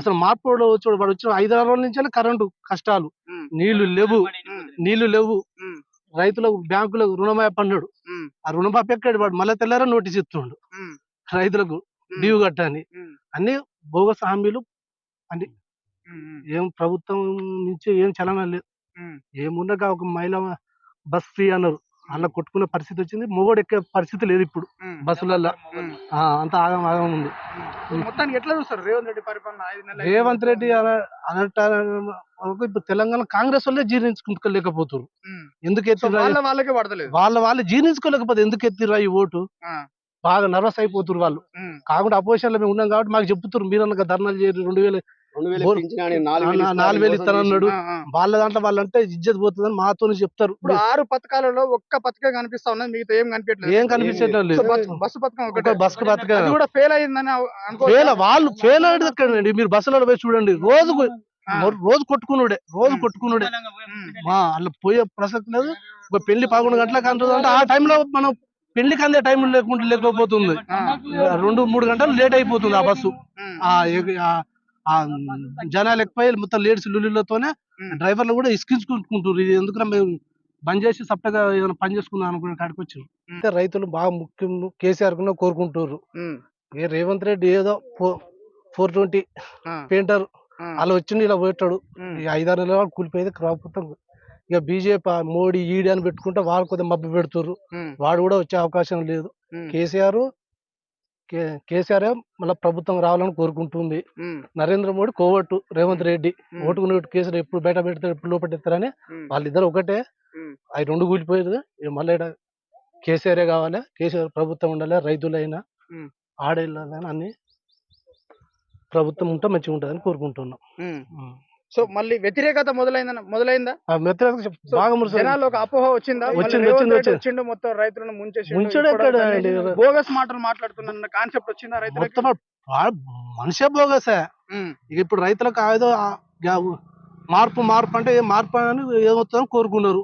అసలు మార్పు వాడు వచ్చిన 5-6 రోజుల నుంచి కరెంటు కష్టాలు, నీళ్లు లేవు. రైతులకు బ్యాంకులకు రుణమాఫీ అన్నాడు, ఆ రుణమాఫీ ఎక్కడు వాడు మళ్ళీ తెల్లారా నోటీస్ ఇస్తుండు రైతులకు డ్యూ కట్టని. అన్ని బోగస్ హామీలు అని. ఏం ప్రభుత్వం నుంచి ఏం చలన లేదు. ఏముండగా ఒక మహిళ బస్ ఫ్రీ అన్నారు, అలా కొట్టుకునే పరిస్థితి వచ్చింది. మొగోడు ఎక్కే పరిస్థితి లేదు ఇప్పుడు బస్సులలో. అంత ఆగం ఆగం ఉంది. మొత్తానికి ఎట్లా చూస్తారు రేవంత్ రెడ్డి పరిపాలన? రేవంత్ రెడ్డి ఇప్పుడు తెలంగాణ కాంగ్రెస్ వాళ్ళే జీర్ణించుకోలేకపోతున్నారు. ఎందుకు ఎత్తిరా వాళ్ళకే పడతలేదు, వాళ్ళు జీర్ణించుకోలేకపోతే ఎందుకు ఎత్తిరా ఈ ఓటు? బాగా నర్వస్ అయిపోతున్నారు వాళ్ళు. కాకుండా అపోజిషన్ లో మేము ఉన్నాం కాబట్టి మాకు చెప్తున్నారు, మీరు అన్న ధర్నాలు చేయరు, 4,000 ఇస్తానన్నాడు. వాళ్ళ దాంట్లో వాళ్ళంటే ఇజ్జత్ పోతుందని మాతో చెప్తారు. ఇప్పుడు 6 పథకాలలో ఒక్క పథకం కనిపిస్తా ఉన్నది, మిగతా ఏం కనిపించలేదు. ఏం కనిపించట్లేదు. బస్సు పథకం బస్సు పథకం కూడా ఫెయిల్ అయిందని వాళ్ళు ఫెయిల్ అయ్యేది ఎక్కడండి? మీరు బస్సులలో పోయి చూడండి, రోజు కొట్టుకున్నాడే. అలా పోయే ప్రసక్తి లేదు. ఒక పెళ్లి 11 గంటలకు అంటే ఆ టైంలో మనం పెళ్లికి అందే టైం లేకపోతుంది. 2-3 గంటలు లేట్ అయిపోతుంది ఆ బస్సు. జనాలు ఎక్కువ మొత్తం లేడీస్ లులిలతోనే డ్రైవర్లు కూడా ఇసుకించుకుంటున్నారు. ఇది ఎందుకంటే మేము బంద్ చేసి సప్టగా ఏదైనా పని చేసుకుందాం అనుకునే కాడికి వచ్చారు. అంటే రైతులు బాగా ముఖ్యం కేసీఆర్ కూడా కోరుకుంటున్నారు. రేవంత్ రెడ్డి ఏదో 420 పెయింటర్ అలా వచ్చింది, ఇలా పోయేటాడు. 5-6 నెలలు కూలిపోయేది ప్రభుత్వం. ఇక బీజేపీ మోడీ ఈడీ అని పెట్టుకుంటే వాళ్ళు కొద్దిగా మబ్బు పెడుతున్నారు. వాడు కూడా వచ్చే అవకాశం లేదు. కేసీఆర్ మళ్ళీ ప్రభుత్వం రావాలని కోరుకుంటుంది. నరేంద్ర మోడీ కోవట్టు రేవంత్ రెడ్డి ఓటుకు నోటు కేసులు ఎప్పుడు బయట పెడతారు, ఎప్పుడు లోపడతారని వాళ్ళిద్దరు ఒకటే. అవి 2 కూలిపోయేది. మళ్ళీ కేసీఆర్ కావాలి, కేసీఆర్ ప్రభుత్వం ఉండాలి. రైతులైనా ఆడేళ్ళైనా అన్ని ప్రభుత్వం ఉంటే మంచిగా ఉంటుందని కోరుకుంటున్నాం. సో మళ్ళీ వ్యతిరేకత మొదలైందా? జనాలు ఒక అపోహ వచ్చిందా? వచ్చిండు మొత్తం రైతులను ముంచేసి బోగస్ మాటలు మాట్లాడుతున్న కాన్సెప్ట్ వచ్చిందా రైతులకు? మనిషే బోగసే. ఇప్పుడు రైతులకు ఏదో మార్పు అంటే మార్పు అని ఏమవుతుందని కోరుకున్నారు.